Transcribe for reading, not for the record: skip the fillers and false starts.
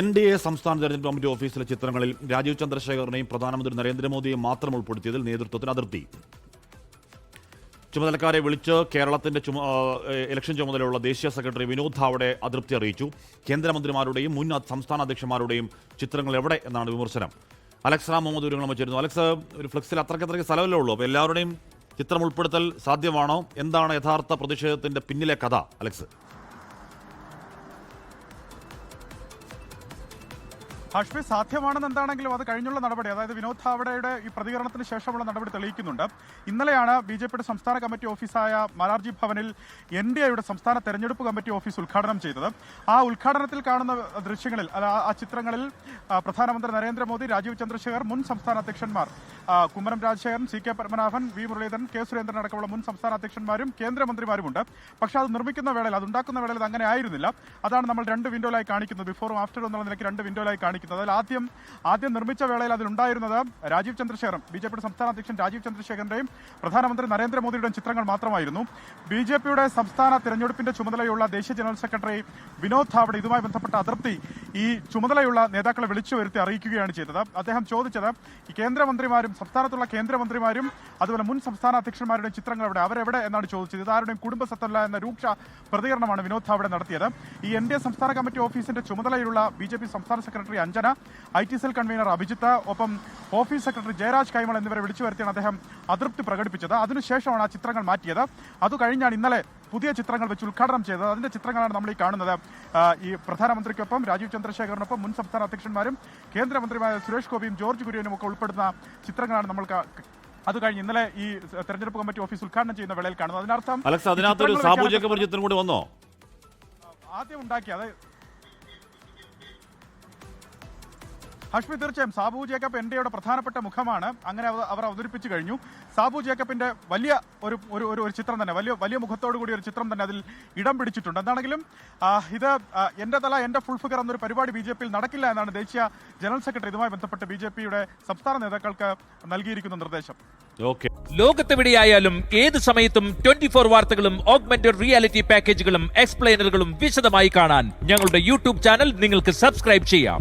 NDA സംസ്ഥാന തെരഞ്ഞെടുപ്പ് committee ഓഫീസിലെ ചിത്രങ്ങളിൽ രാജീവ് ചന്ദ്രശേഖറിനെയും പ്രധാനമന്ത്രി നരേന്ദ്രമോദിയെയും മാത്രം ഉൾപ്പെടുത്തിയതിൽ നേതൃത്വത്തിന് അതിർത്തി. ചുമതലക്കാരെ വിളിച്ച് കേരളത്തിന്റെ ഇലക്ഷൻ ചുമതലയുള്ള ദേശീയ സെക്രട്ടറി വിനോദ് ധാവഡെ അതൃപ്തി അറിയിച്ചു. കേന്ദ്രമന്ത്രിമാരുടെയും മുൻ സംസ്ഥാന അധ്യക്ഷന്മാരുടെയും ചിത്രങ്ങൾ എവിടെ എന്നാണ് വിമർശനം. അലക്സ് റാം മുഹമ്മദ് വിവരങ്ങൾ വെച്ചിരുന്നു. അലക്സ്, ഒരു ഫ്ലെക്സിൽ അത്രയ്ക്ക് സ്ഥലമല്ലേ ഉള്ളൂ, അപ്പോൾ എല്ലാവരുടെയും ചിത്രം ഉൾപ്പെടുത്തൽ സാധ്യമാണോ? എന്താണ് യഥാർത്ഥ പ്രതിഷേധത്തിന്റെ പിന്നിലെ കഥ, അലക്സ്? ഹാഷ്മി, സാധ്യമാണെന്ന് എന്താണെങ്കിലും അത് കഴിഞ്ഞുള്ള നടപടി, അതായത് വിനോദ് ധാവഡയുടെ ഈ പ്രതികരണത്തിന് ശേഷമുള്ള നടപടി തെളിയിക്കുന്നുണ്ട്. ഇന്നലെയാണ് ബിജെപിയുടെ സംസ്ഥാന കമ്മിറ്റി ഓഫീസായ മാരാർജി ഭവനിൽ NDAയുടെ സംസ്ഥാന തെരഞ്ഞെടുപ്പ് കമ്മിറ്റി ഓഫീസ് ഉദ്ഘാടനം ചെയ്തത്. ആ ഉദ്ഘാടനത്തിൽ കാണുന്ന ദൃശ്യങ്ങളിൽ, ആ ചിത്രങ്ങളിൽ പ്രധാനമന്ത്രി നരേന്ദ്രമോദി, രാജീവ് ചന്ദ്രശേഖർ, മുൻ സംസ്ഥാന അധ്യക്ഷന്മാർ Kummanam Rajasekharan, CK Padmanabhan, V Muraleedharan, K Surendran അടക്കമുള്ള മുൻ സംസ്ഥാന അധ്യക്ഷന്മാരും കേന്ദ്രമന്ത്രിമാരുമുണ്ട്. പക്ഷേ അത് നിർമ്മിക്കുന്ന വേളയിൽ, അത് ഉണ്ടാക്കുന്ന വേളയിൽ അത് അങ്ങനെ ആയിരുന്നില്ല. അതാണ് നമ്മൾ രണ്ട് വിൻഡോയിലായി കാണിക്കുന്നത്, ബിഫോറും ആഫ്റ്ററും എന്നുള്ള നിലയ്ക്ക് രണ്ട് വിൻഡോയിലായി കാണിക്കുന്നത്. അതിൽ ആദ്യം നിർമ്മിച്ച വേളയിൽ അതിലുണ്ടായിരുന്നത് രാജീവ് ചന്ദ്രശേഖറും ബിജെപിയുടെ സംസ്ഥാന അധ്യക്ഷൻ രാജീവ് ചന്ദ്രശേഖറിന്റെയും പ്രധാനമന്ത്രി നരേന്ദ്രമോദിയുടെയും ചിത്രങ്ങൾ മാത്രമായിരുന്നു. ബിജെപിയുടെ സംസ്ഥാന തിരഞ്ഞെടുപ്പിന്റെ ചുമതലയുള്ള ദേശീയ ജനറൽ സെക്രട്ടറി വിനോദ് ധാവഡെ ഇതുമായി ബന്ധപ്പെട്ട അതൃപ്തി ഈ ചുമതലയുള്ള നേതാക്കളെ വിളിച്ചു വരുത്തി അറിയിക്കുകയാണ് ചെയ്തത്. അദ്ദേഹം ചോദിച്ചത് ഈ കേന്ദ്രമന്ത്രിമാരും സംസ്ഥാനത്തുള്ള കേന്ദ്രമന്ത്രിമാരും അതുപോലെ മുൻ സംസ്ഥാന അധ്യക്ഷന്മാരുടെയും ചിത്രങ്ങൾ അവരെവിടെ എന്നാണ് ചോദിച്ചത്. ഇതാരുടെയും കുടുംബസ്വത്തല്ല എന്ന രൂക്ഷ പ്രതികരണമാണ് വിനോദ് ധാവഡെ നടത്തിയത്. ഈ NDA സംസ്ഥാന കമ്മിറ്റി ഓഫീസിന്റെ ചുമതലയുള്ള BJP സംസ്ഥാന secretary Anjana, IT cell convener Abhijith, ഒപ്പം ഓഫീസ് സെക്രട്ടറി ജയരാജ് കൈമൾ എന്നിവരെ വിളിച്ചു വരുത്തിയാണ് അദ്ദേഹം അതൃപ്തി പ്രകടിപ്പിച്ചത്. അതിനുശേഷമാണ് ആ ചിത്രങ്ങൾ മാറ്റിയത്. അത് കഴിഞ്ഞാണ് ഇന്നലെ പുതിയ ചിത്രങ്ങൾ വെച്ച് ഉദ്ഘാടനം ചെയ്തത്. അതിന്റെ ചിത്രങ്ങളാണ് നമ്മൾ ഈ കാണുന്നത്. ഈ പ്രധാനമന്ത്രിക്കൊപ്പം രാജീവ് ചന്ദ്രശേഖറിനൊപ്പം മുൻ സംസ്ഥാന അധ്യക്ഷന്മാരും കേന്ദ്രമന്ത്രിമാരായ സുരേഷ് ഗോപിയും ജോർജ് കുര്യനും ഒക്കെ ഉൾപ്പെടുന്ന ചിത്രങ്ങളാണ് നമ്മൾ അത് കഴിഞ്ഞ് ഇന്നലെ ഈ തെരഞ്ഞെടുപ്പ് കമ്മിറ്റി ഓഫീസ് ഉദ്ഘാടനം ചെയ്യുന്ന വേളയിൽ കാണുന്നത്. അതിനകത്തൊരു സാബു ജേക്കബ് ചിത്രം കൂടി വന്നോ? ആദ്യം ഉണ്ടാക്കിയത് ഹാഷ്മി, തീർച്ചയായും സാബു ജേക്കബ് NDAയുടെ പ്രധാനപ്പെട്ട മുഖമാണ്. അങ്ങനെ അവർ അവതരിപ്പിച്ചു കഴിഞ്ഞു. സാബു ജേക്കബിന്റെ വലിയ ഒരു ചിത്രം തന്നെ, വലിയ മുഖത്തോടു കൂടി ഒരു ചിത്രം തന്നെ അതിൽ ഇടം പിടിച്ചിട്ടുണ്ട്. എന്താണെങ്കിലും ഇത് എന്റെ തല എന്റെ ഫുൾ ഫിഗർ എന്നൊരു പരിപാടി BJPയിൽ നടക്കില്ല എന്നാണ് ദേശീയ ജനറൽ സെക്രട്ടറി ഇതുമായി ബന്ധപ്പെട്ട് BJPയുടെ സംസ്ഥാന നേതാക്കൾക്ക് നൽകിയിരിക്കുന്ന നിർദ്ദേശം. ലോകത്തെവിടെയായാലും ഏത് സമയത്തും 24 വാർത്തകളും ഓഗ്മെന്റഡ് റിയാലിറ്റി പാക്കേജുകളും എക്സ്പ്ലെയിനറുകളും വിശദമായി കാണാൻ ഞങ്ങളുടെ YouTube ചാനൽ നിങ്ങൾക്ക് സബ്സ്ക്രൈബ് ചെയ്യാം.